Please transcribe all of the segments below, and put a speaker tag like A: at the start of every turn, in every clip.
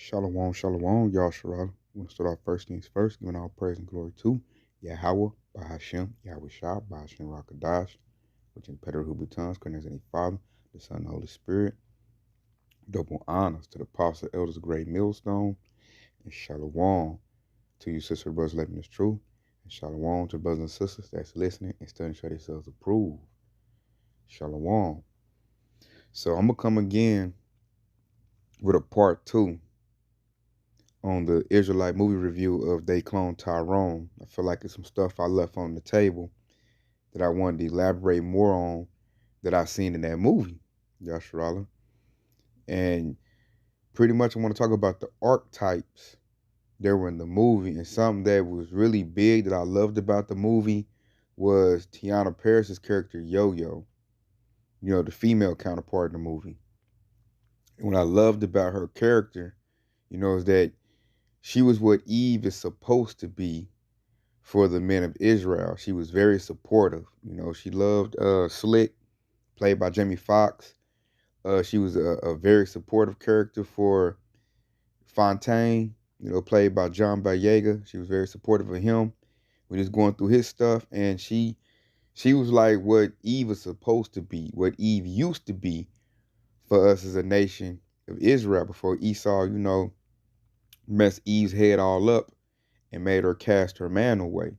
A: Shalom, shalom, Yahawah. We want to start off first things first, giving all praise and glory to Yahawah, by Hashem, Yahawashi, by Hashem, Qadash, which in Peter who tongues, as any Father, the Son, and the Holy Spirit. Double honors to the apostle, elders, great millstone, and shalom to you, sister and brothers, living this truth, and shalom to the brothers and sisters that's listening and studying to show themselves approved. Shalom. So I'm gonna come again with a part 2 on the Israelite movie review of They Clone Tyrone. I feel like it's some stuff I left on the table that I wanted to elaborate more on that I seen in that movie, Yahawah. And pretty much I want to talk about the archetypes that were in the movie, and something that was really big that I loved about the movie was Teyonah Parris's character Yo-Yo, the female counterpart in the movie. And what I loved about her character, is that she was what Eve is supposed to be for the men of Israel. She was very supportive. She loved Slick, played by Jamie Foxx. She was a very supportive character for Fontaine, played by John Boyega. She was very supportive of him when he was going through his stuff. And she was like what Eve was supposed to be, what Eve used to be for us as a nation of Israel before Esau, messed Eve's head all up and made her cast her man away.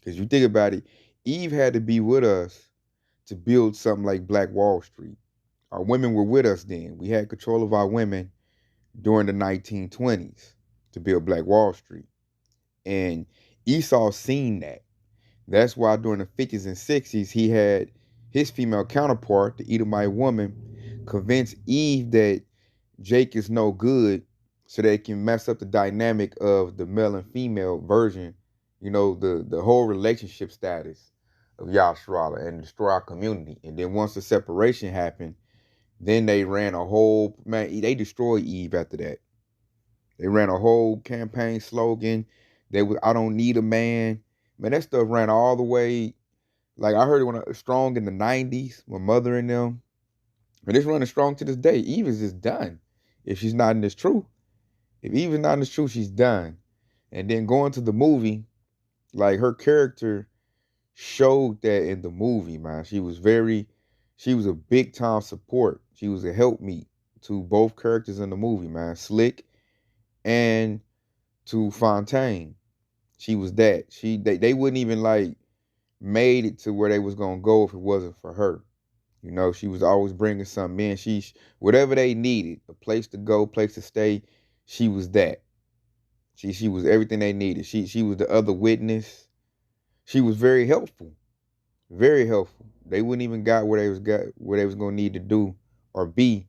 A: Because you think about it, Eve had to be with us to build something like Black Wall Street. Our women were with us then. We had control of our women during the 1920s to build Black Wall Street. And Esau seen that. That's why during the 50s and 60s, he had his female counterpart, the Edomite woman, convince Eve that Jake is no good, so they can mess up the dynamic of the male and female version, the whole relationship status of Yahawah, and destroy our community. And then once the separation happened, then they ran a whole, they destroyed Eve after that. They ran a whole campaign slogan. I don't need a man. Man, that stuff ran all the way, like I heard it when I was strong in the 90s, with Mother and them. And it's running strong to this day. Eve is just done if she's not in this truth. If Eve is not in this truth, she's done. And then going to the movie, like her character showed that in the movie, man. She was a big time support. She was a helpmeet to both characters in the movie, man. Slick and to Fontaine. She was that. They wouldn't even like made it to where they was gonna go if it wasn't for her. She was always bringing something in. Whatever they needed, a place to go, place to stay, she was that. She was everything they needed. She was the other witness. She was very helpful. Very helpful. They wouldn't even got where they was gonna need to do or be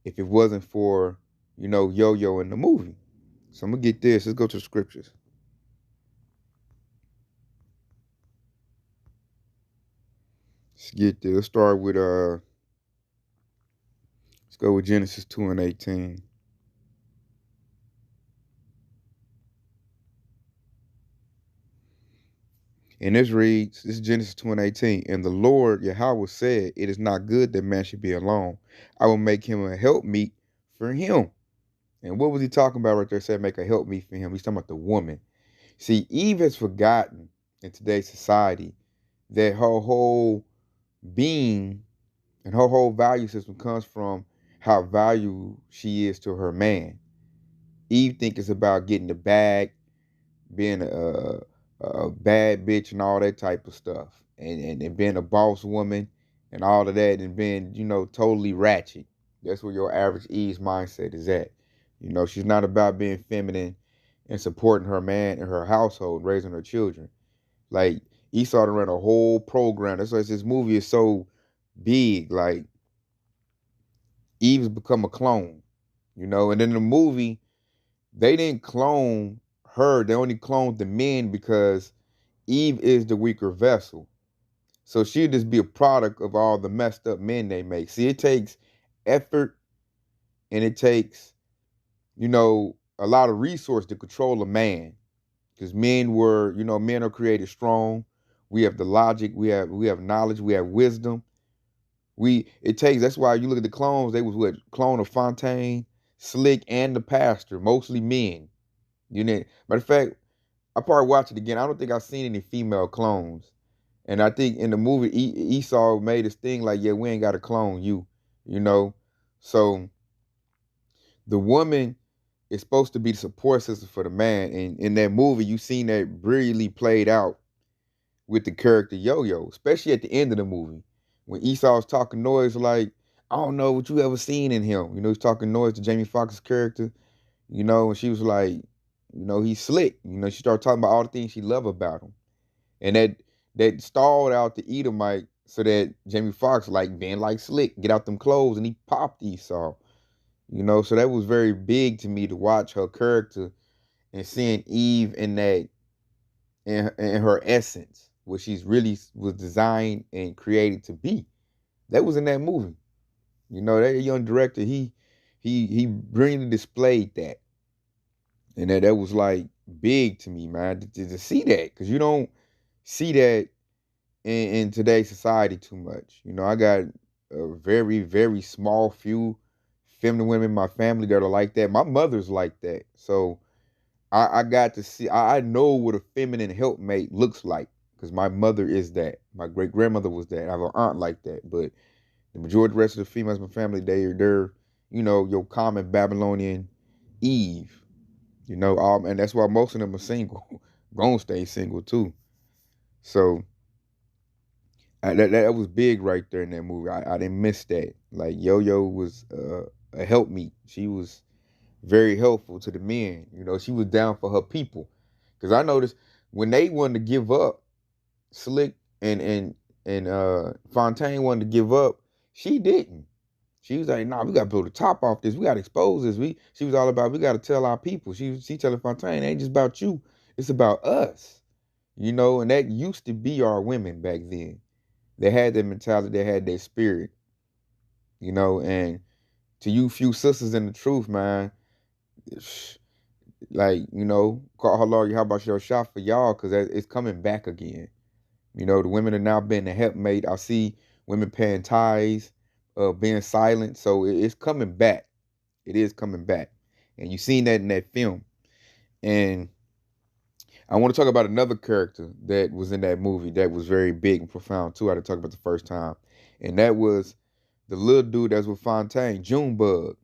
A: if it wasn't for, Yo-Yo in the movie. So I'm gonna get this. Let's go to the scriptures. Let's get there. Let's start with let's go with Genesis 2:18. And this reads, this is Genesis 2:18. And the Lord Yahawah said, it is not good that man should be alone. I will make him a helpmeet for him. And what was he talking about right there? Said make a helpmeet for him. He's talking about the woman. See, Eve has forgotten in today's society that her whole being and her whole value system comes from how valuable she is to her man. Eve thinks it's about getting the bag, being a bad bitch and all that type of stuff, and being a boss woman and all of that, and being, totally ratchet. That's where your average Eve's mindset is at. She's not about being feminine and supporting her man and her household, raising her children. Like, Esau ran a whole program. That's why this movie is so big. Like, Eve's become a clone, and then in the movie, they didn't clone her. They only cloned the men because Eve is the weaker vessel. So she'll just be a product of all the messed up men they make. See, it takes effort and it takes, a lot of resource to control a man. Because men are created strong. We have the logic, we have knowledge, we have wisdom. That's why you look at the clones, they was what? Clone of Fontaine, Slick and the pastor, mostly men. You know, matter of fact, I probably watch it again. I don't think I've seen any female clones. And I think in the movie, Esau made his thing like, yeah, we ain't got to clone you, you know? So the woman is supposed to be the support system for the man. And in that movie, you seen that brilliantly played out with the character Yo-Yo, especially at the end of the movie. When Esau's talking noise like, I don't know what you ever seen in him. You know, he's talking noise to Jamie Foxx's character, you know, and she was like, you know, he's slick. You know, she started talking about all the things she loved about him. And that stalled out the Edomite so that Jamie Foxx like being like slick, get out them clothes, and he popped Esau. You know, so that was very big to me to watch her character and seeing Eve in that in her essence, what she's really was designed and created to be. That was in that movie. You know, that young director, he brilliantly displayed that. And that was like big to me, man, to see that. Because you don't see that in today's society too much. You know, I got a very, very small few feminine women in my family that are like that. My mother's like that. So I got to see, I know what a feminine helpmate looks like because my mother is that. My great grandmother was that. I have an aunt like that. But the majority of the rest of the females in my family, they're, you know, your common Babylonian Eve. You know, and that's why most of them are single. Gonna stay single too. So that was big right there in that movie. I didn't miss that. Like Yo-Yo was a helpmeet. She was very helpful to the men. You know, she was down for her people. Cause I noticed when they wanted to give up, Slick and Fontaine wanted to give up, she didn't. She was like, nah, we gotta build the top off this. We gotta expose this. She was all about, we gotta tell our people. She telling Fontaine, it ain't just about you. It's about us. You know, and that used to be our women back then. They had that mentality, they had that spirit. You know, and to you few sisters in the truth, man, like, you know, call Halal, how about your shot for y'all? Cause it's coming back again. You know, the women are now being a helpmate. I see women paying tithes, being silent. So it's coming back. It is coming back. And you seen that in that film. And I want to talk about another character that was in that movie that was very big and profound too. I had to talk about the first time. And that was the little dude that was with Fontaine, Junebug.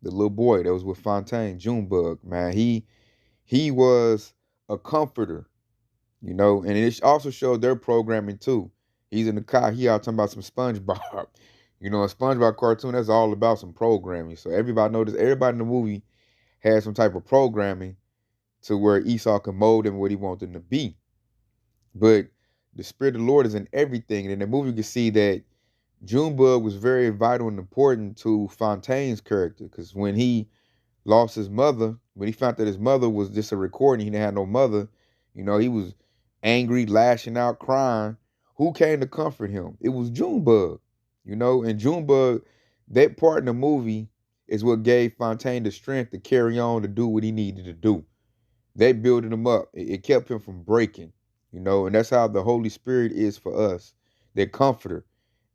A: The little boy that was with Fontaine, Junebug, man. He was a comforter, you know, and it also showed their programming too. He's in the car, he out talking about some SpongeBob. You know, a SpongeBob cartoon, that's all about some programming. So everybody noticed, everybody in the movie had some type of programming to where Esau can mold him what he wants him to be. But the Spirit of the Lord is in everything. And in the movie, you can see that Junebug was very vital and important to Fontaine's character. Because when he lost his mother, when he found that his mother was just a recording, he didn't have no mother, you know, he was angry, lashing out, crying. Who came to comfort him? It was Junebug, you know, and Junebug, that part in the movie is what gave Fontaine the strength to carry on to do what he needed to do. They built him up. It kept him from breaking, you know, and that's how the Holy Spirit is for us, that comforter.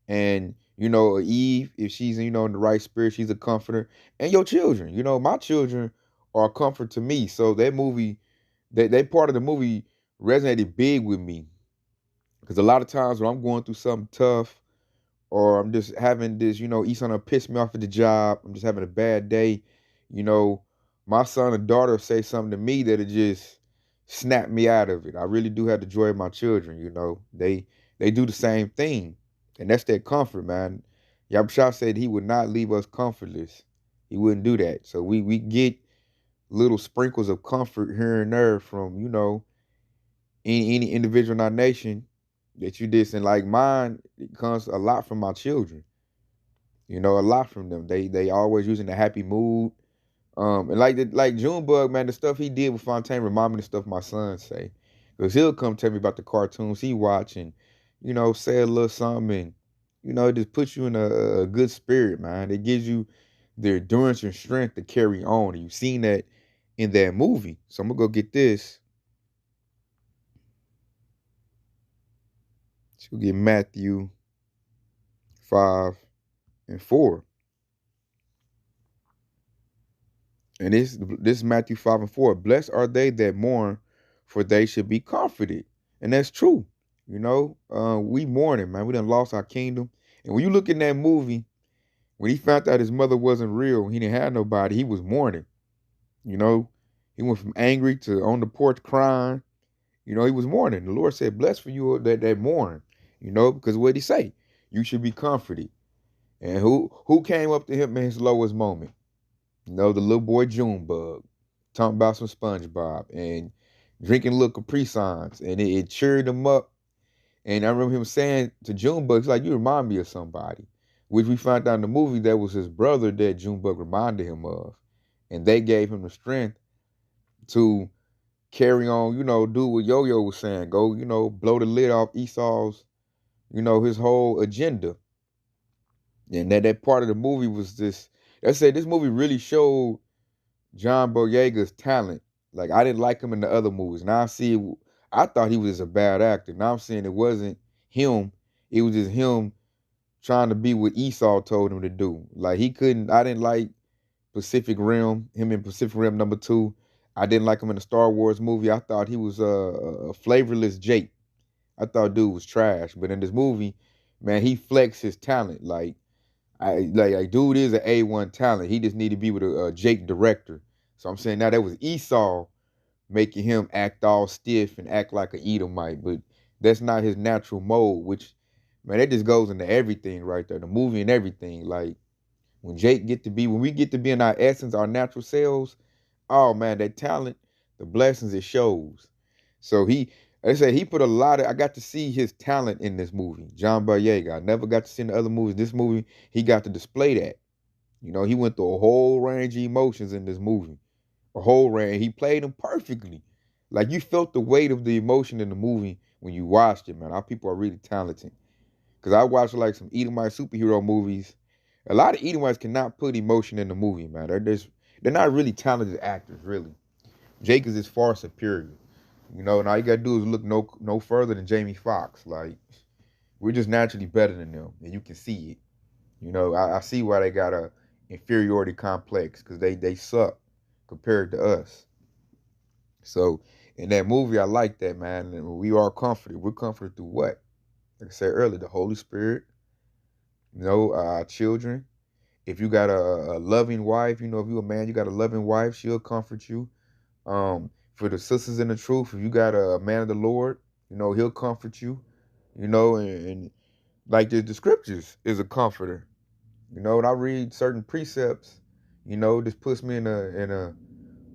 A: And, you know, Eve, if she's, you know, in the right spirit, she's a comforter. And your children, you know, my children are a comfort to me. So that movie, that part of the movie resonated big with me. Because a lot of times when I'm going through something tough, or I'm just having this, you know, Easton pissed me off at the job, I'm just having a bad day, you know, my son or daughter say something to me that'll just snap me out of it. I really do have the joy of my children, you know. They do the same thing. And that's that comfort, man. Yahawashi said he would not leave us comfortless. He wouldn't do that. So we get little sprinkles of comfort here and there from, you know, any individual in our nation that you did. And like mine, it comes a lot from my children. You know, a lot from them. They always using a happy mood. And like Junebug, man, the stuff he did with Fontaine remind me of the stuff my son say. Because he'll come tell me about the cartoons he watch and, you know, say a little something and, you know, it just puts you in a good spirit, man. It gives you the endurance and strength to carry on. And you've seen that in that movie. So I'm going to go get this. Let's go get Matthew 5 and 4. And this is Matthew 5:4. Blessed are they that mourn, for they should be comforted. And that's true. We mourning, man. We done lost our kingdom. And when you look in that movie, when he found out his mother wasn't real, he didn't have nobody, he was mourning. You know, he went from angry to on the porch crying. He was mourning. The Lord said, blessed for you that mourn, because what did he say? You should be comforted. And who came up to him in his lowest moment? The little boy Junebug, talking about some SpongeBob and drinking little Capri Suns, and it cheered him up. And I remember him saying to Junebug, he's like, you remind me of somebody, which we found out in the movie that was his brother that Junebug reminded him of. And they gave him the strength to carry on, do what Yo-Yo was saying, go, blow the lid off Esau's, his whole agenda. And that part of the movie was this, let's say this movie really showed John Boyega's talent. Like, I didn't like him in the other movies. Now I thought he was just a bad actor. Now I'm saying it wasn't him. It was just him trying to be what Esau told him to do. Like, I didn't like Pacific Rim, him in Pacific Rim #2. I didn't like him in the Star Wars movie. I thought he was a flavorless Jake. I thought dude was trash. But in this movie, man, he flexed his talent. Like dude is an A1 talent. He just need to be with a Jake director. So I'm saying now that was Esau making him act all stiff and act like an Edomite. But that's not his natural mode, which, man, that just goes into everything right there. The movie and everything. Like, when we get to be in our essence, our natural selves, oh man, that talent, the blessings it shows. So he put I got to see his talent in this movie, John Boyega. I never got to see in the other movies. This movie, he got to display that. He went through a whole range of emotions in this movie. A whole range. He played them perfectly. Like, you felt the weight of the emotion in the movie when you watched it, man. Our people are really talented. Because I watched like some Edomite superhero movies. A lot of Edomites cannot put emotion in the movie, man. They're not really talented actors, really. Jake is far superior. And all you gotta do is look no further than Jamie Foxx. Like, we're just naturally better than them, and you can see it. I see why they got a inferiority complex, because they suck compared to us. So in that movie, I like that, man. And we are comforted. We're comforted through what? Like I said earlier, the Holy Spirit. Our children. If you got a loving wife, if you're a man, you got a loving wife, she'll comfort you. For the sisters in the truth, if you got a man of the Lord, he'll comfort you. And like the scriptures is a comforter. And I read certain precepts, this puts me in a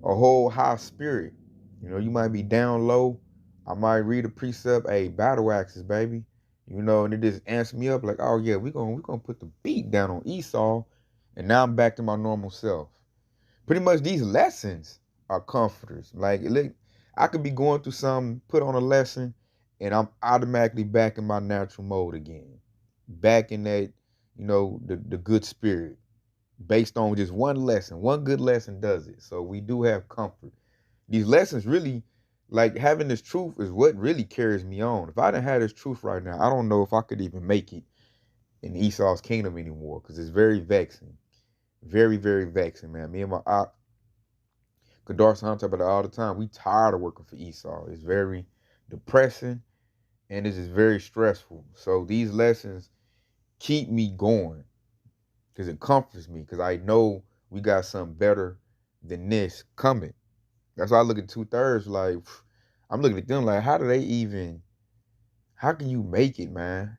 A: whole high spirit. You might be down low. I might read a precept, hey, battle axes, baby. And it just amps me up like, oh yeah, we're gonna put the beat down on Esau, and now I'm back to my normal self. Pretty much these lessons are comforters. Like, I could be going through something, put on a lesson, and I'm automatically back in my natural mode again. Back in that, the good spirit. Based on just one lesson. One good lesson does it. So we do have comfort. These lessons really, like, having this truth is what really carries me on. If I didn't have this truth right now, I don't know if I could even make it in Esau's kingdom anymore, because it's very vexing. Very, very vexing, man. Me and my Qadash talk about it all the time. We tired of working for Esau. It's very depressing, and it's just very stressful. So these lessons keep me going, because it comforts me, because I know we got something better than this coming. That's why I look at 2/3 like, I'm looking at them like, how can you make it, man?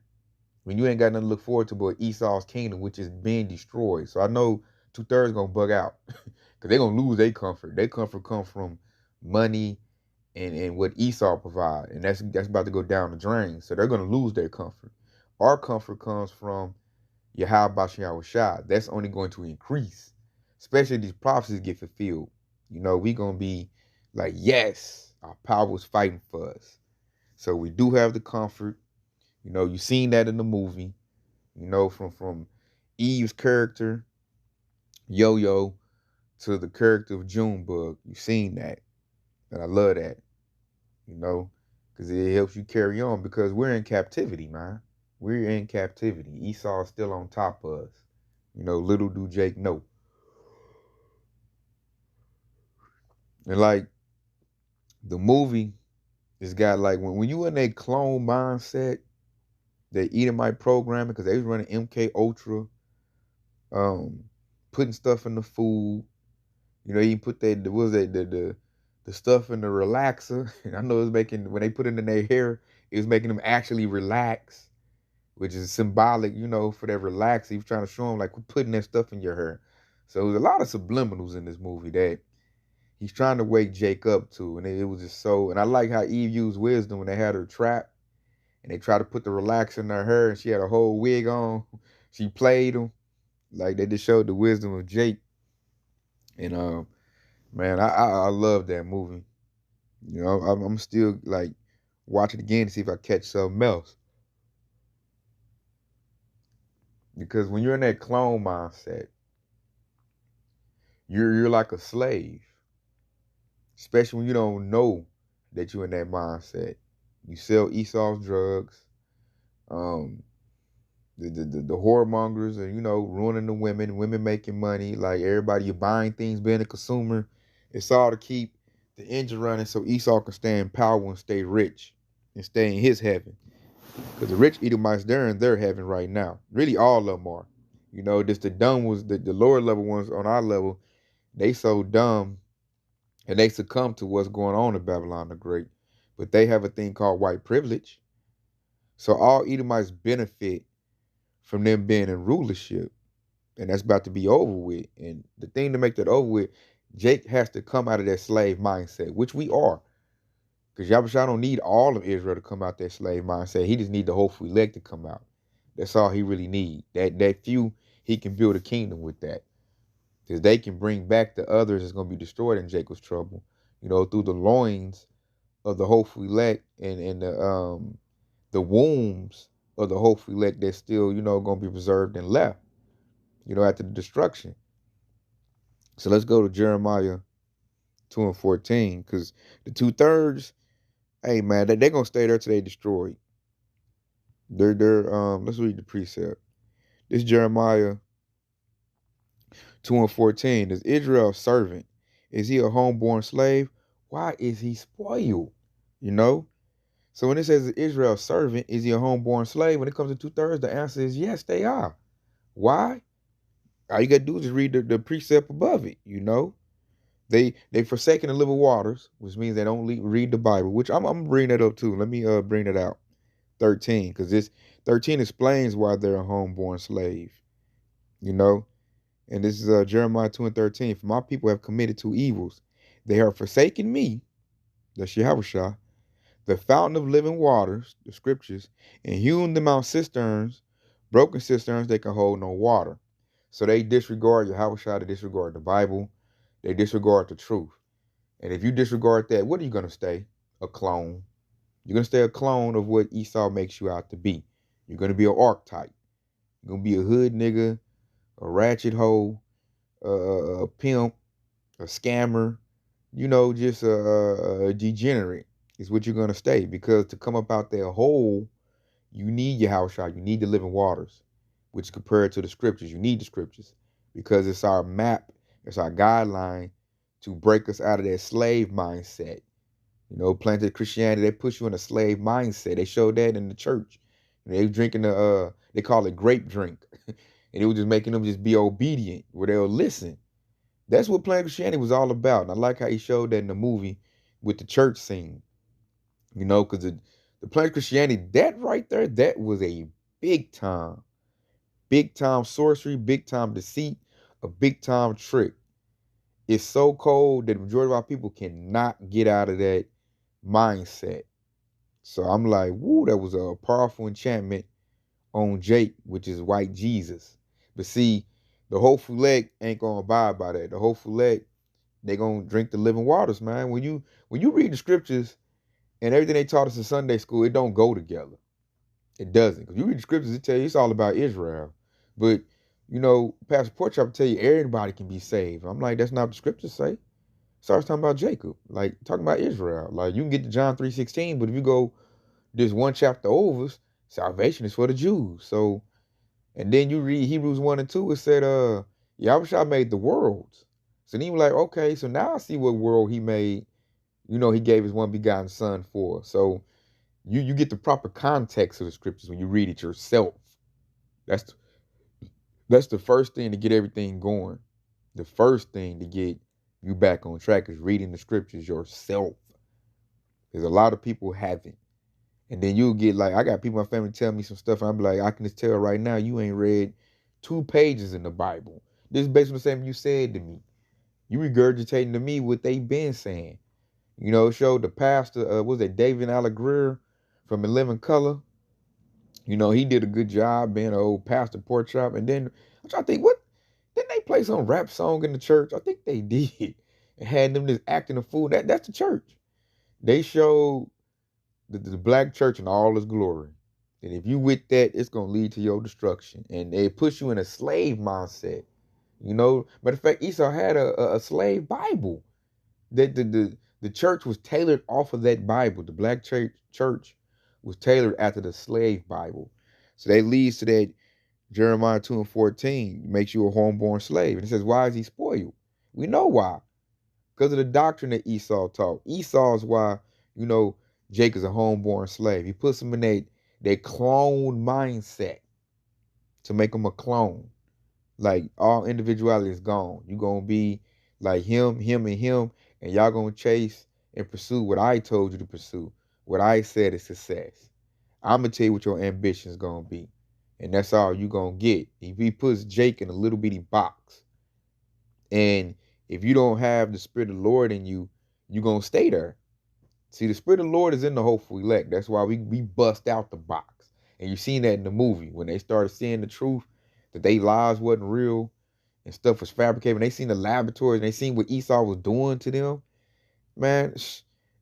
A: When you ain't got nothing to look forward to but Esau's kingdom, which is being destroyed. So I know 2/3 gonna bug out, because they're gonna lose their comfort. Their comfort comes from money and what Esau provide. And that's about to go down the drain. So they're gonna lose their comfort. Our comfort comes from Yahawashi. That's only going to increase. Especially if these prophecies get fulfilled. We gonna be like, yes, our power was fighting for us. So we do have the comfort. You seen that in the movie. From Eve's character, Yo-Yo, to the character of Junebug. You seen that. And I love that. Because it helps you carry on, because we're in captivity, man. We're in captivity. Esau's still on top of us. Little do Jake know. And like the movie, it's got like when you in that clone mindset, they Edomite programming because they was running MK Ultra, um, putting stuff in the food. You know, you put that what was that the stuff in the relaxer. And I know it was making when they put it in their hair, it was making them actually relax, which is symbolic, you know, for that relax. He was trying to show them like we're putting that stuff in your hair. So there's a lot of subliminals in this movie that he's trying to wake Jake up to, and it was just so. And I like how Eve used wisdom when they had her trapped, and they tried to put the relaxer in her hair, and she had a whole wig on. She played him like they just showed the wisdom of Jake. And man, I love that movie. You know, I'm still like watch it again to see if I catch something else. Because when you're in that clone mindset, you're like a slave, especially when you don't know that you're in that mindset. You sell Esau's drugs, um, the whoremongers are, you know, ruining the women making money, like everybody, you're buying things, being a consumer. It's all to keep the engine running so Esau can stay in power and stay rich and stay in his heaven. Because the rich Edomites, they're in their heaven right now. Really, all of them are. You know, just the dumb ones, the lower level ones on our level, they so dumb and they succumb to what's going on in Babylon the Great. But they have a thing called white privilege. So all Edomites benefit from them being in rulership. And that's about to be over with. And the thing to make that over with, Jake has to come out of that slave mindset, which we are. Because Yahawashi don't need all of Israel to come out that slave mindset. He just need the hopeful elect to come out. That's all he really need. That few, he can build a kingdom with that. Because they can bring back the others that's going to be destroyed in Jacob's trouble, you know, through the loins of the hopeful elect and the wombs of the hopeful elect that's still, you know, going to be preserved and left, you know, after the destruction. So let's go to Jeremiah 2 and 14, because the 2/3, hey man, they're going to stay there till they destroyed. Let's read the precept. This Jeremiah 2 and 14. Is Israel a servant? Is he a homeborn slave? Why is he spoiled? You know? So when it says Israel servant, is he a homeborn slave? When it comes to 2/3, the answer is yes, they are. Why? All you gotta do is just read the precept above it, you know? They forsaken the living waters, which means they don't read the Bible, which I'm gonna bring that up too. Let me bring it out. 13, because this 13 explains why they're a homeborn slave, you know? And this is Jeremiah 2 and 13. For my people have committed two evils. They have forsaken me, that's Yahawashi, the fountain of living waters, the scriptures, and hewn them out cisterns, broken cisterns that can hold no water. So they disregard Yahawashi, they disregard the Bible, they disregard the truth. And if you disregard that, what are you going to stay? A clone. You're going to stay a clone of what Esau makes you out to be. You're going to be an archetype. You're going to be a hood nigga, a ratchet hoe, a pimp, a scammer, you know, just a degenerate is what you're going to stay. Because to come up out there whole, you need your house shot. You need the living waters, which compared to the scriptures. You need the scriptures because it's our map, it's our guideline to break us out of that slave mindset. You know, planted Christianity, they push you in a slave mindset. They showed that in the church. They were drinking they call it grape drink. And it was just making them just be obedient, where they'll listen. That's what Planet Christianity was all about. And I like how he showed that in the movie with the church scene. You know, because the Planet Christianity, that right there, that was a big time sorcery, big time deceit, a big time trick. It's so cold that the majority of our people cannot get out of that mindset. So I'm like, woo, that was a powerful enchantment on Jake, which is white Jesus. But see, the hopeful leg ain't gonna abide by that. The hopeful leg, they gonna drink the living waters, man. When you read the scriptures and everything they taught us in Sunday school, it don't go together. It doesn't. Because you read the scriptures, it tell you it's all about Israel. But, you know, Pastor Porchop will tell you everybody can be saved. I'm like, that's not what the scriptures say. Starts talking about Jacob, like talking about Israel. Like you can get to John 3:16, but if you go this one chapter over, salvation is for the Jews. So, and then you read Hebrews 1 and 2, it said, Yahawashi made the worlds. So then he was like, okay, so now I see what world he made. He gave his one begotten son for. So you get the proper context of the scriptures when you read it yourself. That's that's the first thing to get everything going. The first thing to get you back on track is reading the scriptures yourself. There's a lot of people haven't. And then you'll get like, I got people in my family tell me some stuff, and I'll be like, I can just tell right now you ain't read 2 pages in the Bible. This is based on the same you said to me. You regurgitating to me what they been saying. It showed the pastor, what was it, David Allegreer from 11 Color. He did a good job being an old pastor pork chop. And then I'm trying to think, what? Didn't they play some rap song in the church? I think they did. And had them just acting a fool. That's the church. They showed the black church in all its glory. And if you with that, it's going to lead to your destruction. And they push you in a slave mindset. Matter of fact, Esau had a slave Bible. That the church was tailored off of that Bible. The black church was tailored after the slave Bible. So that leads to that Jeremiah 2:14 makes you a homeborn slave. And it says, why is he spoiled? We know why. Because of the doctrine that Esau taught. Esau is why, Jacob's a homeborn slave. He puts him in that clone mindset to make him a clone. Like, all individuality is gone. You're going to be like him, and y'all going to chase and pursue what I told you to pursue. What I said is success. I'm going to tell you what your ambition is going to be. And that's all you're going to get. If he puts Jake in a little bitty box, and if you don't have the Spirit of the Lord in you, you're going to stay there. See, the Spirit of the Lord is in the hopeful elect. That's why we bust out the box. And you seen that in the movie when they started seeing the truth, that they lives wasn't real and stuff was fabricated. When they seen the laboratories and they seen what Esau was doing to them, man,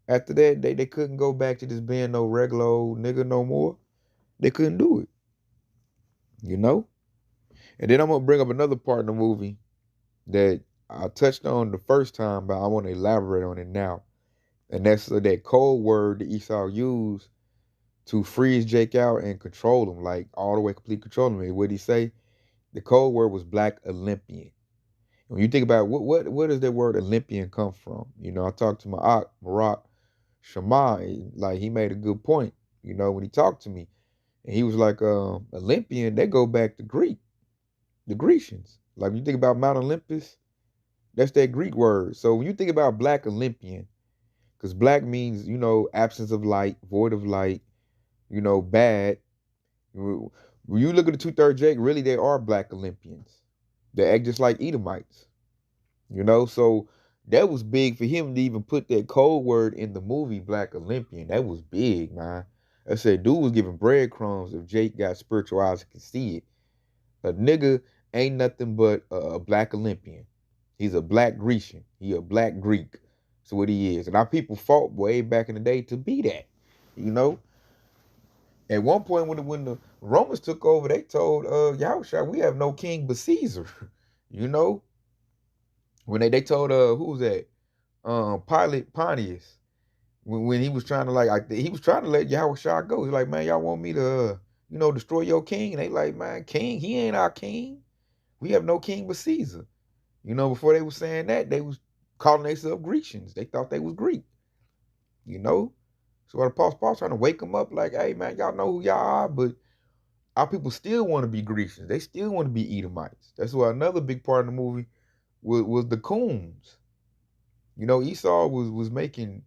A: after that, they couldn't go back to just being no regular old nigga no more. They couldn't do it. And then I'm going to bring up another part in the movie that I touched on the first time, but I want to elaborate on it now. And that's that code word that Esau used to freeze Jake out and control him, like all the way complete control him. What did he say? The code word was Black Olympian. When you think about what does that word Olympian come from? I talked to my aunt, Barak, like he made a good point, when he talked to me. And he was like, Olympian, they go back to Greek, the Grecians. Like when you think about Mount Olympus, that's that Greek word. So when you think about Black Olympian, because black means, absence of light, void of light, bad. When you look at the 2/3 Jake, really they are Black Olympians. They act just like Edomites. So that was big for him to even put that code word in the movie Black Olympian. That was big, man. I said, dude was giving breadcrumbs if Jake got spiritual eyes and can see it. A nigga ain't nothing but a Black Olympian. He's a Black Grecian. He a Black Greek. That's what he is. And our people fought way back in the day to be that. At one point when the Romans took over, they told Yahawashi, we have no king but Caesar. When they told who was that? Pilate Pontius. When he was trying to he was trying to let Yahawashi go. He's like, man, y'all want me to destroy your king? And they like, man, king, he ain't our king. We have no king but Caesar. Before they was saying that, they was calling themselves Grecians. They thought they was Greek. So the Apostle Paul trying to wake them up like, hey man, y'all know who y'all are, but our people still want to be Grecians. They still want to be Edomites. That's why another big part of the movie was the coons. Esau was making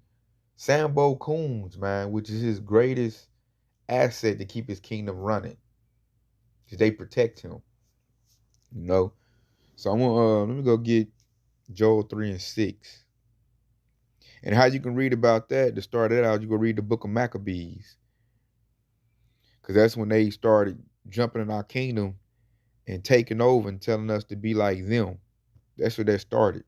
A: Sambo coons, man, which is his greatest asset to keep his kingdom running. Because they protect him. So I'm gonna let me go get Joel 3:6. And how you can read about that, to start it out, you go read the book of Maccabees. Because that's when they started jumping in our kingdom and taking over and telling us to be like them. That's where that started.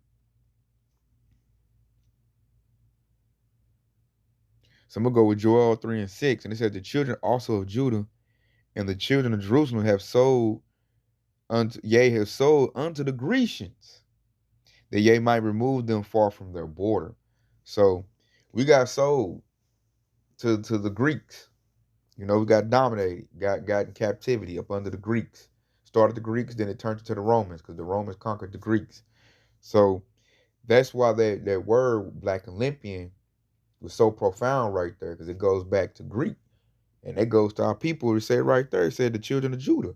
A: So I'm going to go with Joel 3:6. And it says, the children also of Judah and the children of Jerusalem have sold unto the Grecians, that ye might remove them far from their border. So we got sold to the Greeks. We got dominated, got in captivity up under the Greeks. Started the Greeks, then it turned to the Romans, because the Romans conquered the Greeks. So That's why that word Black Olympian was so profound right there, because it goes back to Greek. And it goes to our people who said right there, it said the children of Judah,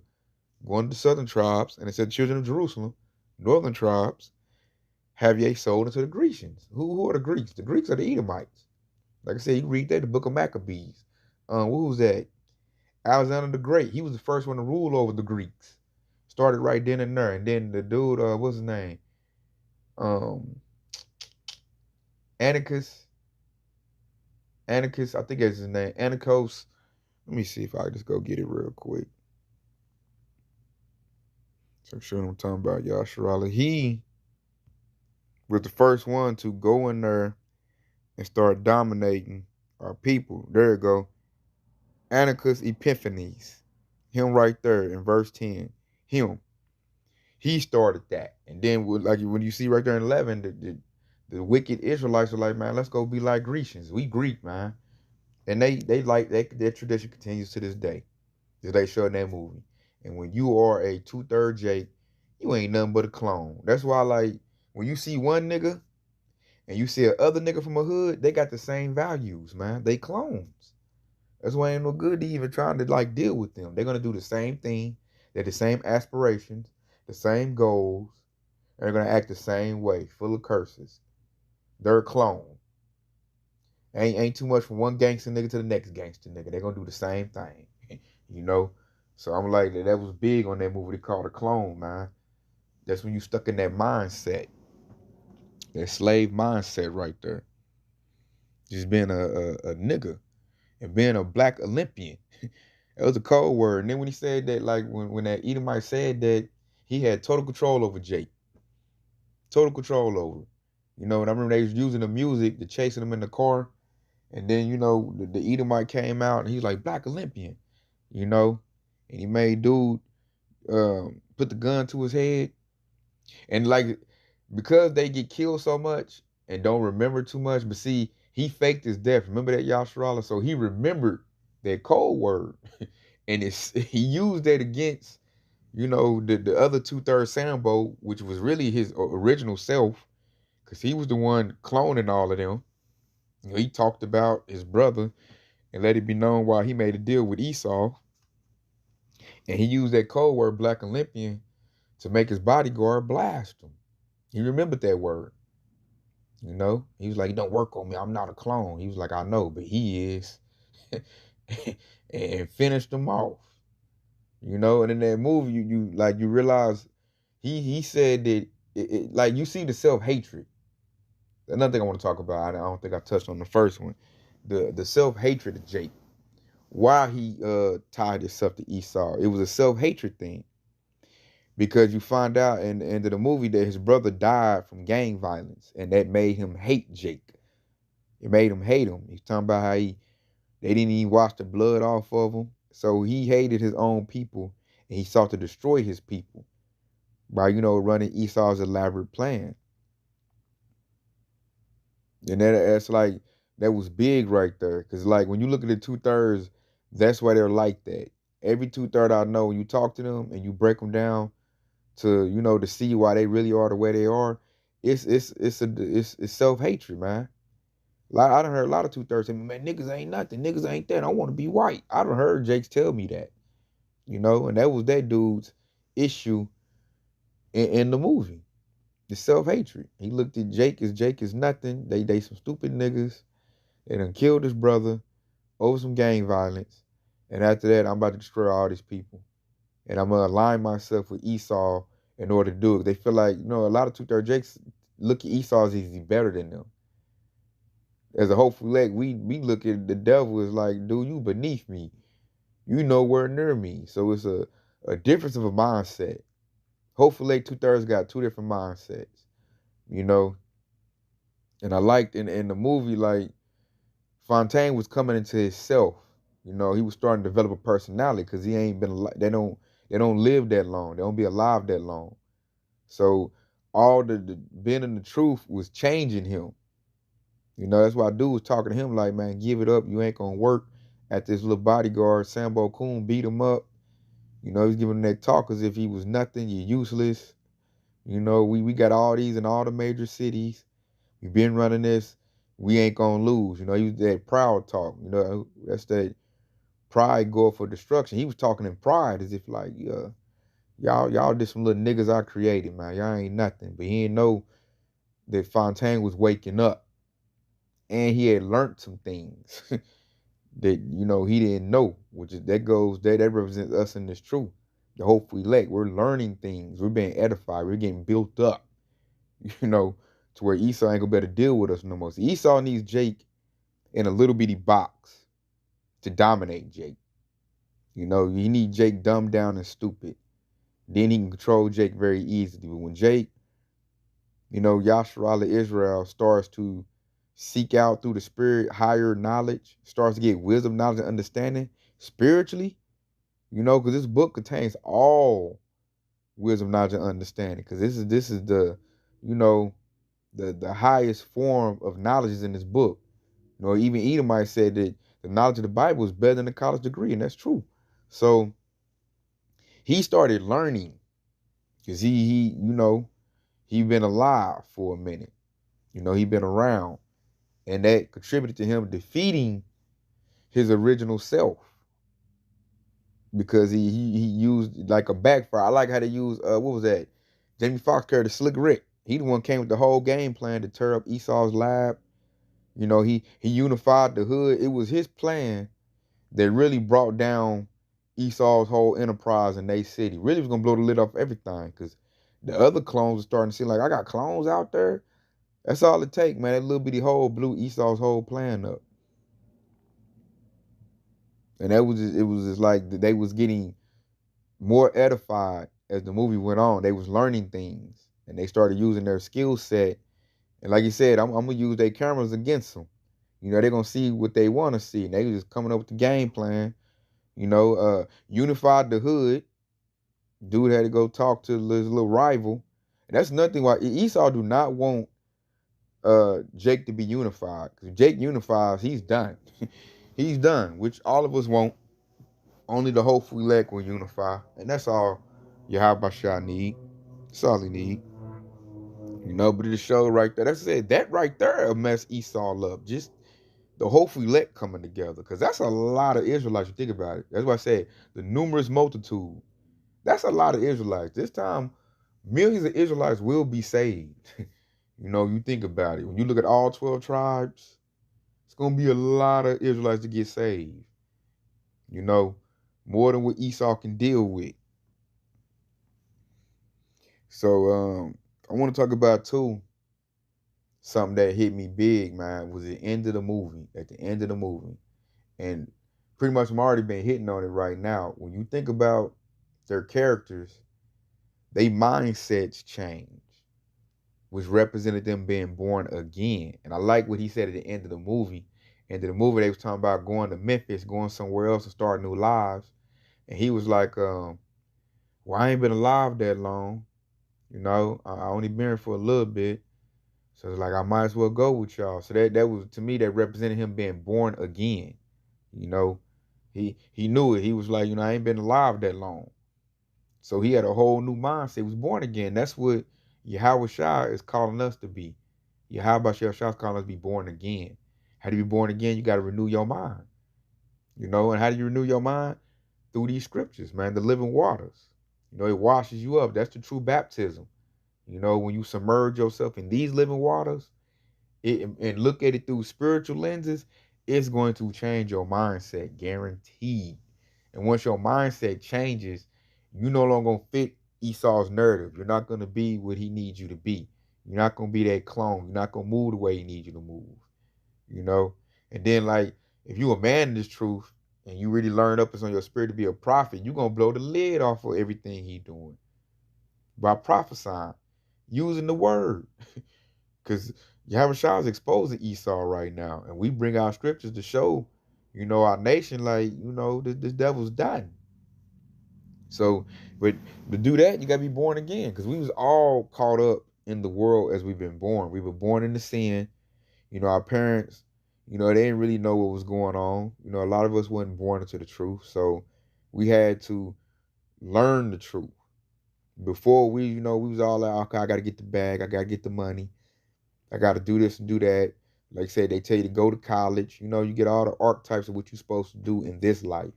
A: one of the southern tribes, and it said the children of Jerusalem, northern tribes, have ye sold into the Grecians. Who are the Greeks? The Greeks are the Edomites. Like I said, you read that, the book of Maccabees. What was that? Alexander the Great. He was the first one to rule over the Greeks. Started right then and there. And then the dude, what's his name? Anarchus, I think that's his name. Anarchos. Let me see if I can just go get it real quick. So I'm sure I'm talking about Yahshua. He was the first one to go in there and start dominating our people. There you go. Antiochus Epiphanes. Him right there in verse 10. Him. He started that. And then like when you see right there in 11, the wicked Israelites are like, man, let's go be like Grecians. We Greek, man. And they like their tradition continues to this day. As they show in that movie. And when you are a 2/3 Jake, you ain't nothing but a clone. That's why, like, when you see one nigga and you see another nigga from a hood, they got the same values, man. They clones. That's why it ain't no good to even trying to, like, deal with them. They're going to do the same thing. They're the same aspirations, the same goals. And they're going to act the same way, full of curses. They're a clone. Ain't too much from one gangster nigga to the next gangster nigga. They're going to do the same thing, you know? So I'm like, that was big on that movie they called A Clone, man. That's when you stuck in that mindset. That slave mindset right there. Just being a nigga. And being a Black Olympian. That was a cold word. And then when he said that, like, when that Edomite said that, he had total control over Jake. Total control over. You know, and I remember they was using the music to chasing him in the car. And then, you know, the Edomite came out and he was like, Black Olympian. You know? And he made dude put the gun to his head. And like, because they get killed so much and don't remember too much, but see, he faked his death. Remember that, Yahshua? So he remembered that code word. And he used that against, you know, the other 2/3 Sambo, which was really his original self, because he was the one cloning all of them. You know, he talked about his brother and let it be known why he made a deal with Esau. And he used that code word, Black Olympian, to make his bodyguard blast him. He remembered that word. You know? He was like, don't work on me. I'm not a clone. He was like, I know, but he is. And finished him off. You know? And in that movie, you realize he said that, like, you see the self-hatred. Another thing I want to talk about, I don't think I touched on the first one. The self-hatred of Jake. Why he tied himself to Esau. It was a self-hatred thing. Because you find out in the end of the movie that his brother died from gang violence. And that made him hate Jake. It made him hate him. He's talking about how they didn't even wash the blood off of him. So he hated his own people. And he sought to destroy his people. By, you know, running Esau's elaborate plan. And that's like, that was big right there. Because, like, when you look at the 2/3, that's why they're like that. Every 2/3 I know, when you talk to them and you break them down to, you know, to see why they really are the way they are, it's self-hatred, man. I done heard a lot of 2/3 say, man, niggas ain't nothing. Niggas ain't that. I want to be white. I done heard Jakes tell me that. You know, and that was that dude's issue in the movie. The self-hatred. He looked at Jake as nothing. They some stupid niggas. They done killed his brother over some gang violence. And after that, I'm about to destroy all these people. And I'm going to align myself with Esau in order to do it. They feel like, you know, a lot of 2/3 Jakes look at Esau as he's better than them. As a hopeful leg, we look at the devil as like, dude, you beneath me. You nowhere near me. So it's a difference of a mindset. Hopeful leg 2/3 got two different mindsets, you know. And I liked in the movie, like, Fontaine was coming into himself. You know, he was starting to develop a personality because he ain't been, they don't live that long. They don't be alive that long. So all the being in the truth was changing him. You know, that's why dude was talking to him like, man, give it up. You ain't gonna work. At this little bodyguard, Sambo Coon beat him up. You know, he's giving him that talk as if he was nothing. You're useless. You know, we got all these in all the major cities. We been running this. We ain't gonna lose. You know, he was that proud talk. You know, that's that pride go for destruction. He was talking in pride as if like, yeah, y'all just some little niggas I created, man. Y'all ain't nothing. But he didn't know that Fontaine was waking up and he had learned some things that, you know, he didn't know, which is that represents us in this truth. The hopeful elect. We're learning things. We're being edified. We're getting built up, you know, to where Esau ain't gonna be able to deal with us no more. So Esau needs Jake in a little bitty box to dominate Jake. You know, you need Jake dumbed down and stupid. Then he can control Jake very easily. But when Jake, you know, Yasharala Israel starts to seek out through the spirit higher knowledge, starts to get wisdom, knowledge, and understanding spiritually, you know, because this book contains all wisdom, knowledge, and understanding. Because this is the, you know, the highest form of knowledge is in this book. You know, even Edomite said that the knowledge of the Bible is better than a college degree, and that's true. So he started learning because he you know, he been alive for a minute. You know, he been around, and that contributed to him defeating his original self because he used like a backfire. I like how they use what was that? Jamie Foxx character Slick Rick. He the one came with the whole game plan to tear up Esau's lab. You know, he unified the hood. It was his plan that really brought down Esau's whole enterprise in their city. Really was gonna blow the lid off everything because the other clones were starting to see like, I got clones out there. That's all it take, man. That little bitty hole blew Esau's whole plan up. And it was just like they was getting more edified as the movie went on. They was learning things and they started using their skill set. And like you said, I'm gonna use their cameras against them. You know, they're gonna see what they want to see. And they was just coming up with the game plan. You know, unified the hood. Dude had to go talk to his little rival. And that's nothing why Esau do not want Jake to be unified. Because if Jake unifies, he's done. He's done, which all of us won't. Only the hopeful elect will unify. And that's all Yahawashi need. That's all he need. You know, but it showed right there. That's it. That right there will mess Esau up. Just the hopeful elect coming together. Because that's a lot of Israelites. You think about it. That's why I said the numerous multitude. That's a lot of Israelites. This time, millions of Israelites will be saved. You know, you think about it. When you look at all 12 tribes, it's going to be a lot of Israelites to get saved. You know, more than what Esau can deal with. So I want to talk about too something that hit me big, man, was the end of the movie. At the end of the movie, and pretty much I'm already been hitting on it right now. When you think about their characters, they mindsets change, which represented them being born again. And I like what he said at the end of the movie. End of the movie, they was talking about going to Memphis, going somewhere else to start new lives. And he was like, well, I ain't been alive that long. You know, I only been here for a little bit. So it's like, I might as well go with y'all. So that was, to me, that represented him being born again. You know, he knew it. He was like, you know, I ain't been alive that long. So he had a whole new mindset. He was born again. That's what Yahawashi is calling us to be. Yahawashi is calling us to be born again. How do you be born again? You got to renew your mind. You know, and how do you renew your mind? Through these scriptures, man, the living waters. You know, it washes you up. That's the true baptism. You know, when you submerge yourself in these living waters and look at it through spiritual lenses, it's going to change your mindset, guaranteed. And once your mindset changes, you no longer gonna fit Esau's narrative. You're not gonna be what he needs you to be. You're not gonna be that clone. You're not gonna move the way he needs you to move. You know? And then like if you a man in this truth and you really learn up on your spirit to be a prophet, you're gonna blow the lid off of everything he doing. By prophesying, using the word. Because Yahawashi is exposing Esau right now. And we bring our scriptures to show, you know, our nation, like, you know, this devil's done. So, but to do that, you got to be born again. Because we was all caught up in the world as we've been born. We were born into sin. You know, our parents, you know, they didn't really know what was going on. You know, a lot of us wasn't born into the truth. So we had to learn the truth. Before we was all like, okay, I gotta get the bag, I gotta get the money, I gotta do this and do that. Like I said, they tell you to go to college. You get all the archetypes of what you're supposed to do in this life.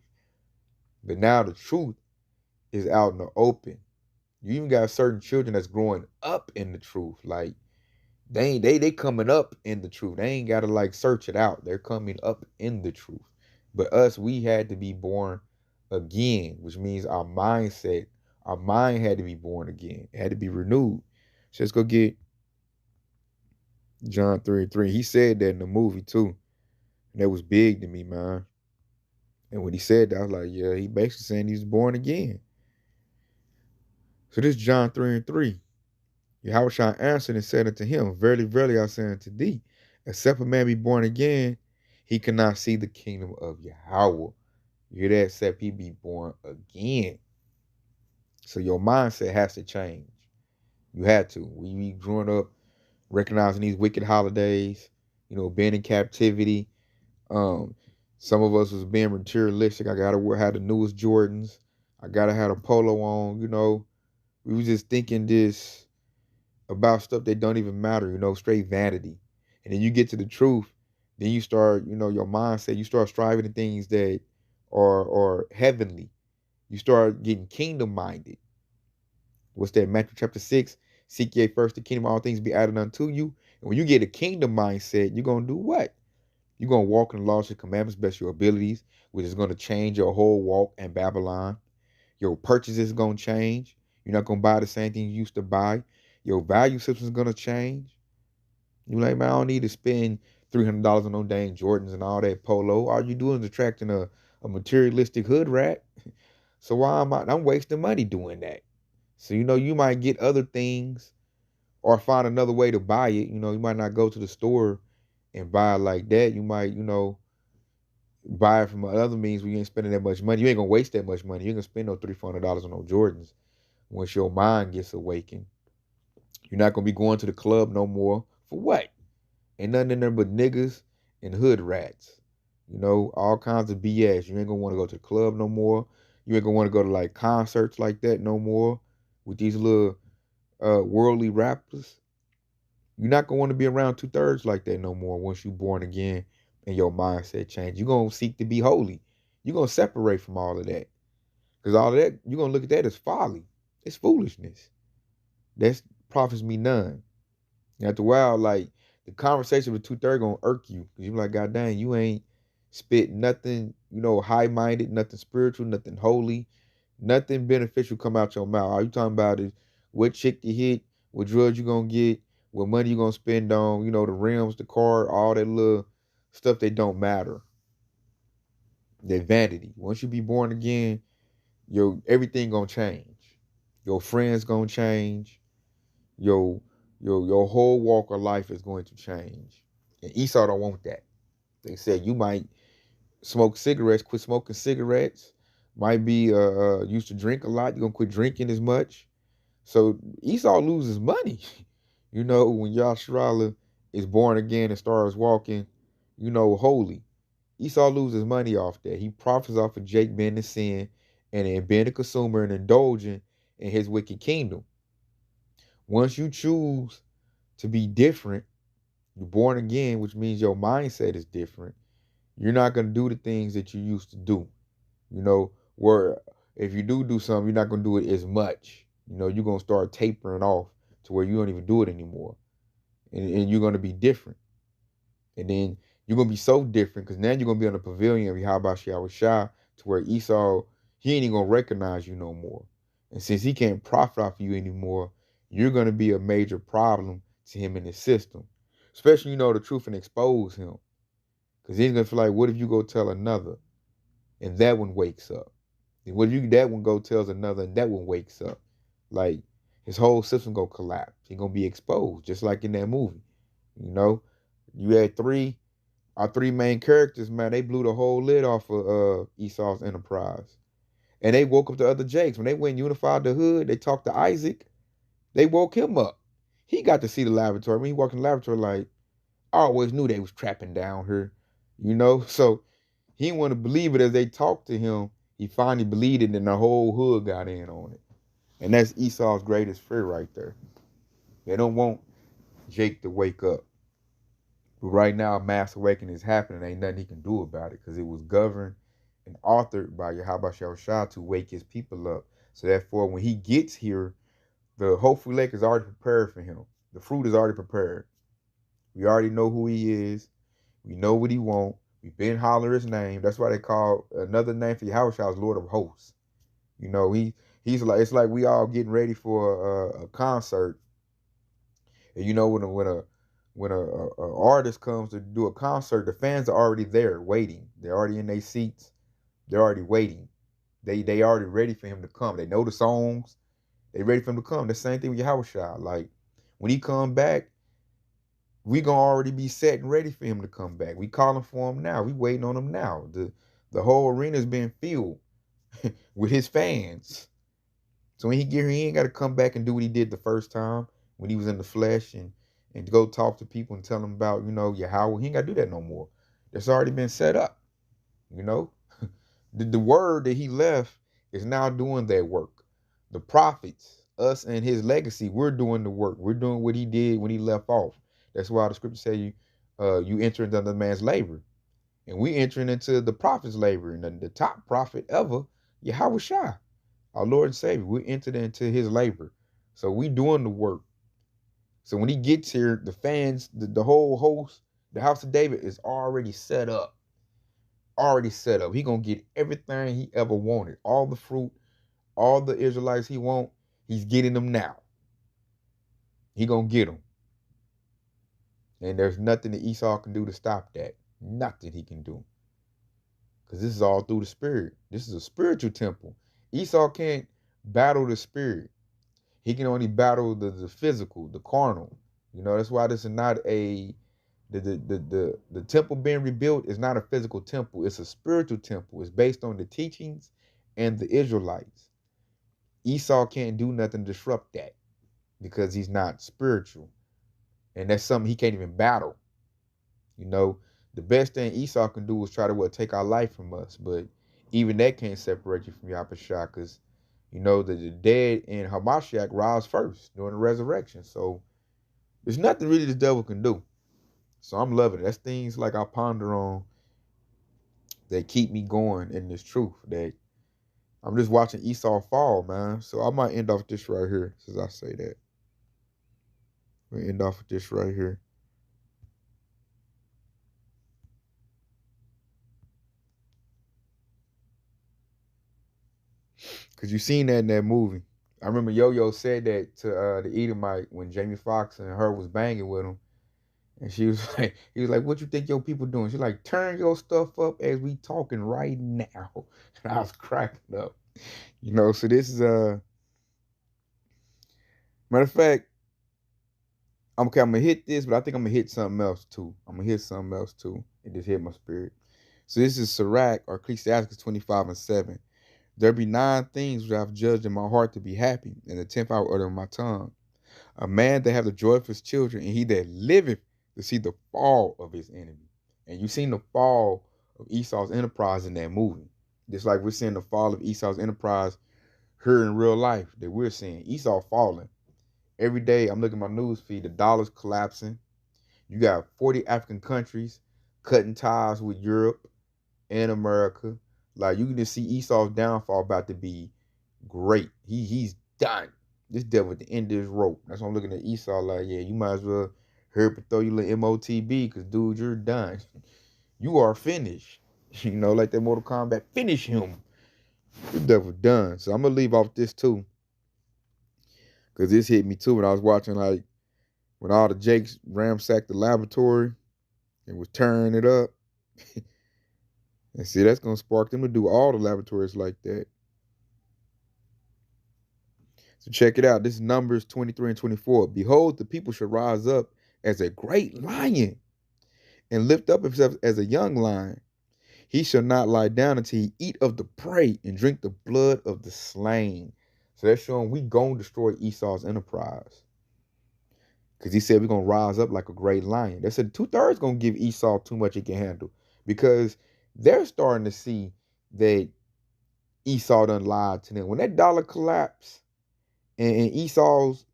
A: But now the truth is out in the open. You even got certain children that's growing up in the truth. Like they coming up in the truth. They ain't gotta like search it out. They're coming up in the truth. But us, we had to be born again, which means our mind had to be born again. It had to be renewed. So let's go get John 3:3. He said that in the movie too. And that was big to me, man. And when he said that, I was like, yeah, he basically saying he's born again. So this John 3:3. Yahawashi answered and said unto him, verily, verily, I say unto thee, except a man be born again, he cannot see the kingdom of Yahawah. You hear that? Except he be born again. So your mindset has to change. You had to. We growing up recognizing these wicked holidays, being in captivity. Some of us was being materialistic. I gotta have the newest Jordans. I gotta have a polo on. We was just thinking this about stuff that don't even matter. Straight vanity. And then you get to the truth. Then you start, your mindset. You start striving to things that are heavenly. You start getting kingdom minded. What's that? Matthew chapter 6. Seek ye first the kingdom, all things be added unto you. And when you get a kingdom mindset, you're going to do what? You're going to walk in the laws and commandments best your abilities, which is going to change your whole walk in Babylon. Your purchases is going to change. You're not going to buy the same thing you used to buy. Your value system is going to change. You're like, man, I don't need to spend $300 on no dang Jordans and all that polo. All you doing is attracting a materialistic hood rat. So why I'm wasting money doing that. So, you might get other things or find another way to buy it. You might not go to the store and buy it like that. You might, buy it from other means where you ain't spending that much money. You ain't going to waste that much money. You ain't going to spend no $300-$400 on no Jordans once your mind gets awakened. You're not going to be going to the club no more. For what? Ain't nothing in there but niggas and hood rats. All kinds of BS. You ain't going to want to go to the club no more. You ain't going to want to go to like concerts like that no more. With these little worldly rappers, you're not going to want to be around 2/3 like that no more once you're born again and your mindset change. You're going to seek to be holy. You're going to separate from all of that. Because all of that, you're going to look at that as folly. It's foolishness. That's profits me none. And after a while, like, the conversation with 2/3 going to irk you. Because you're like, God dang, you ain't spit nothing, high-minded, nothing spiritual, nothing holy. Nothing beneficial come out your mouth. All you talking about is what chick to hit, what drugs you gonna get, what money you gonna spend on, the rims, the car, all that little stuff that don't matter. That vanity. Once you be born again, everything gonna change. Your friends gonna change. Your whole walk of life is going to change. And Esau don't want that. They said you might smoke cigarettes, quit smoking cigarettes. Might be used to drink a lot. You're going to quit drinking as much. So Esau loses money. When Yahshua is born again and starts walking, holy. Esau loses money off that. He profits off of Jake being in sin and being a consumer and indulging in his wicked kingdom. Once you choose to be different, you're born again, which means your mindset is different. You're not going to do the things that you used to do. Where if you do something, you're not going to do it as much. You're going to start tapering off to where you don't even do it anymore. And you're going to be different. And then you're going to be so different because now you're going to be on the pavilion of Yahawashi to where Esau, he ain't even going to recognize you no more. And since he can't profit off you anymore, you're going to be a major problem to him in his system. Especially, the truth and expose him. Because he's going to feel like, what if you go tell another? And that one wakes up. And what if that one go tells another and that one wakes up? Like, his whole system gonna collapse. He's gonna be exposed, just like in that movie. You had our three main characters, man, they blew the whole lid off of Esau's enterprise. And they woke up the other Jakes. When they went and unified the hood, they talked to Isaac, they woke him up. He got to see the laboratory. When he walked in the laboratory, like, I always knew they was trapping down here. So he didn't want to believe it as they talked to him. He finally believed it and the whole hood got in on it. And that's Esau's greatest fear right there. They don't want Jake to wake up. But right now, a mass awakening is happening. Ain't nothing he can do about it because it was governed and authored by Yahawashi to wake his people up. So therefore, when he gets here, the hopeful lake is already prepared for him. The fruit is already prepared. We already know who he is. We know what he wants. We've been hollering his name. That's why they call another name for Yahawashi is Lord of Hosts. You know, he's like, it's like we all getting ready for a concert. And you know, when a artist comes to do a concert, the fans are already there waiting. They're already in their seats. They're already waiting. They already ready for him to come. They know the songs. They ready for him to come. The same thing with Yahawashi. Like when he come back, we gonna already be set and ready for him to come back. We calling for him now. We waiting on him now. The whole arena is being filled with his fans. So when he get here, he ain't got to come back and do what he did the first time when he was in the flesh and go talk to people and tell them about, you know, Yahawah. He ain't got to do that no more. That's already been set up. You know, the word that he left is now doing that work. The prophets, us and his legacy, we're doing the work. We're doing what he did when he left off. That's why the scripture say you enter into another man's labor. And we entering into the prophet's labor. And the top prophet ever, Yahawashi, our Lord and Savior. We entered into his labor. So we doing the work. So when he gets here, the fans, the whole host, the house of David is already set up. Already set up. He gonna get everything he ever wanted. All the fruit, all the Israelites he want, he's getting them now. He gonna get them. And there's nothing that Esau can do to stop that. Nothing he can do. Because this is all through the spirit. This is a spiritual temple. Esau can't battle the spirit. He can only battle the physical, the carnal. You know, that's why this is not the temple being rebuilt is not a physical temple. It's a spiritual temple. It's based on the teachings and the Israelites. Esau can't do nothing to disrupt that because he's not spiritual. And that's something he can't even battle. You know, the best thing Esau can do is try to take our life from us. But even that can't separate you from Yahawashi because, you know, the dead in Hamashiach rise first during the resurrection. So there's nothing really the devil can do. So I'm loving it. That's things like I ponder on that keep me going in this truth. That I'm just watching Esau fall, man. So I might end off this right here since I say that. We'll end off with this right here. Because you seen that in that movie. I remember Yo-Yo said that to the Edomite when Jamie Foxx and her was banging with him. And she was like, he was like, what you think your people doing? She's like, turn your stuff up as we talking right now. And I was cracking up. You know, so this is matter of fact, I'm gonna hit this, but I think I'm gonna hit something else too. It just hit my spirit. So this is Sirach or Ecclesiastes 25:7. There be 9 things which I have judged in my heart to be happy, and the 10th hour order of my tongue. A man that have the joy of his children, and he that liveth to see the fall of his enemy. And you seen the fall of Esau's enterprise in that movie. Just like we're seeing the fall of Esau's enterprise here in real life that we're seeing. Esau falling. Every day I'm looking at my news feed, the dollar's collapsing. You got 40 African countries cutting ties with Europe and America. Like you can just see Esau's downfall about to be great. He's done. This devil at the end of his rope. That's why I'm looking at Esau like, yeah, you might as well hurry up and throw your little MOTB because, dude, you're done. You are finished. You know, like that Mortal Kombat, finish him. The devil done. So I'm going to leave off this too. Because this hit me too when I was watching, like, when all the Jakes ransacked the laboratory and was tearing it up. And see, that's going to spark them to do all the laboratories like that. So check it out. This is Numbers 23 and 24. Behold, the people shall rise up as a great lion and lift up himself as a young lion. He shall not lie down until he eat of the prey and drink the blood of the slain. So that's showing we going to destroy Esau's enterprise. Because he said we're going to rise up like a great lion. They said 2/3 going to give Esau too much he can handle. Because they're starting to see that Esau done lied to them. When that dollar collapsed, And Esau's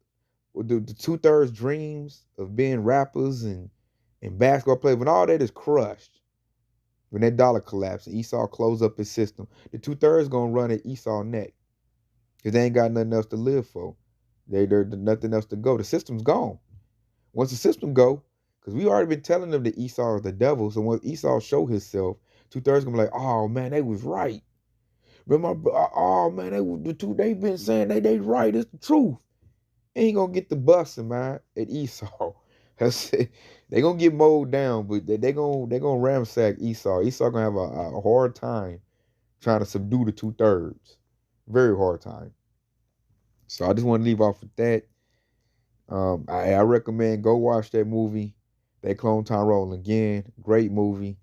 A: the 2/3 dreams of being rappers and basketball players, when all that is crushed, when that dollar collapses, Esau close up his system, the 2/3 gonna run at Esau's neck. Because they ain't got nothing else to live for. There's nothing else to go. The system's gone. Once the system go, because we already been telling them that Esau is the devil, so once Esau show himself, 2/3 gonna be like, oh man, they was right. Remember, oh man, they been saying they right. It's the truth. Ain't gonna get the busting, man, at Esau. That's it. They gonna get mowed down, but they gonna ramsack Esau. Esau gonna have a hard time trying to subdue the 2/3. Very hard time. So I just want to leave off with that. I recommend go watch that movie. They clone Tyrone again. Great movie.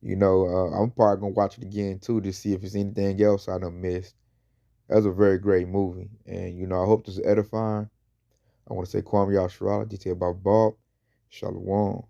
A: You know, I'm probably gonna watch it again too to see if there's anything else I done missed. That was a very great movie, and you know I hope this is edifying. I want to say Kwame Yashara, detail about Bob, Shalom.